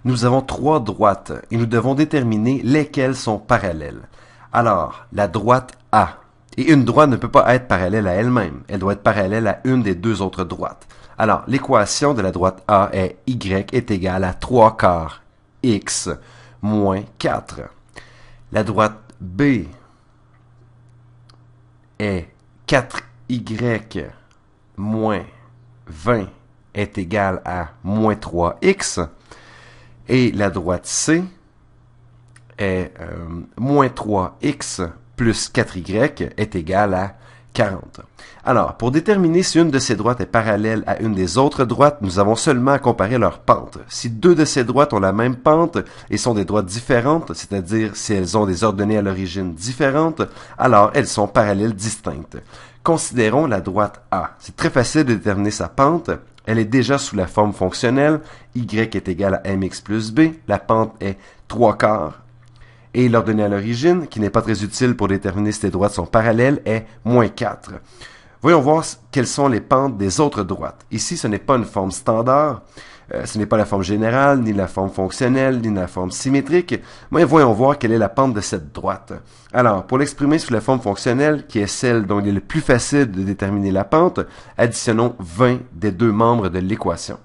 Nous avons trois droites et nous devons déterminer lesquelles sont parallèles. Alors, la droite A. Et une droite ne peut pas être parallèle à elle-même. Elle doit être parallèle à une des deux autres droites. Alors, l'équation de la droite A est y est égal à 3 quarts x moins 4. La droite B est 4y moins 20 est égal à moins 3x. Et la droite C est moins 3x plus 4y est égal à 40. Alors, pour déterminer si une de ces droites est parallèle à une des autres droites, nous avons seulement à comparer leurs pentes. Si deux de ces droites ont la même pente et sont des droites différentes, c'est-à-dire si elles ont des ordonnées à l'origine différentes, alors elles sont parallèles distinctes. Considérons la droite A. C'est très facile de déterminer sa pente. Elle est déjà sous la forme fonctionnelle. Y est égal à mx plus b. La pente est 3 quarts. Et l'ordonnée à l'origine, qui n'est pas très utile pour déterminer si les droites sont parallèles, est moins 4. Voyons voir quelles sont les pentes des autres droites. Ici, ce n'est pas une forme standard, ce n'est pas la forme générale, ni la forme fonctionnelle, ni la forme symétrique, mais voyons voir quelle est la pente de cette droite. Alors, pour l'exprimer sous la forme fonctionnelle, qui est celle dont il est le plus facile de déterminer la pente, additionnons 20 des deux membres de l'équation,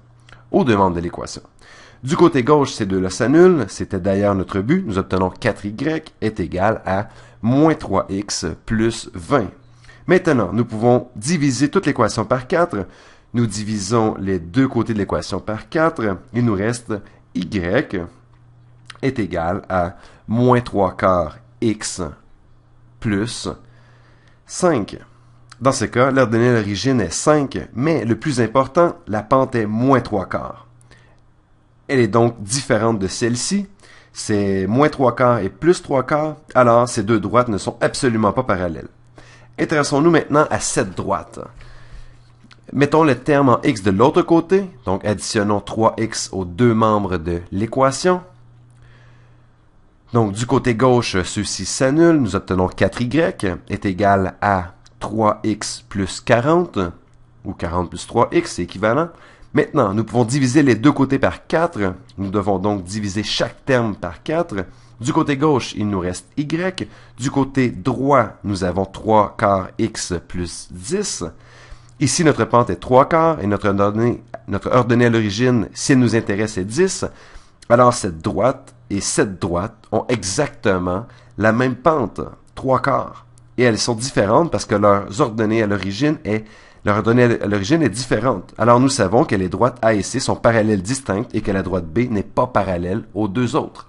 aux deux membres de l'équation. Du côté gauche, ces deux-là s'annulent. C'était d'ailleurs notre but. Nous obtenons 4y est égal à moins 3x plus 20. Maintenant, nous pouvons diviser toute l'équation par 4. Nous divisons les deux côtés de l'équation par 4. Il nous reste y est égal à moins 3 quarts x plus 5. Dans ce cas, l'ordonnée à l'origine est 5, mais le plus important, la pente est moins 3 quarts. Elle est donc différente de celle-ci. C'est moins 3 quarts et plus 3 quarts. Alors, ces deux droites ne sont absolument pas parallèles. Intéressons-nous maintenant à cette droite. Mettons le terme en x de l'autre côté. Donc, additionnons 3x aux deux membres de l'équation. Donc, du côté gauche, ceux-ci s'annulent. Nous obtenons 4y est égal à 3x plus 40, ou 40 plus 3x, c'est équivalent. Maintenant, nous pouvons diviser les deux côtés par 4. Nous devons donc diviser chaque terme par 4. Du côté gauche, il nous reste y. Du côté droit, nous avons 3 quarts x plus 10. Ici, notre pente est 3 quarts et notre ordonnée à l'origine, si elle nous intéresse, est 10. Alors, cette droite et cette droite ont exactement la même pente, 3 quarts. Et elles sont différentes parce que leur ordonnée à l'origine est différente. Alors nous savons que les droites A et C sont parallèles distinctes et que la droite B n'est pas parallèle aux deux autres.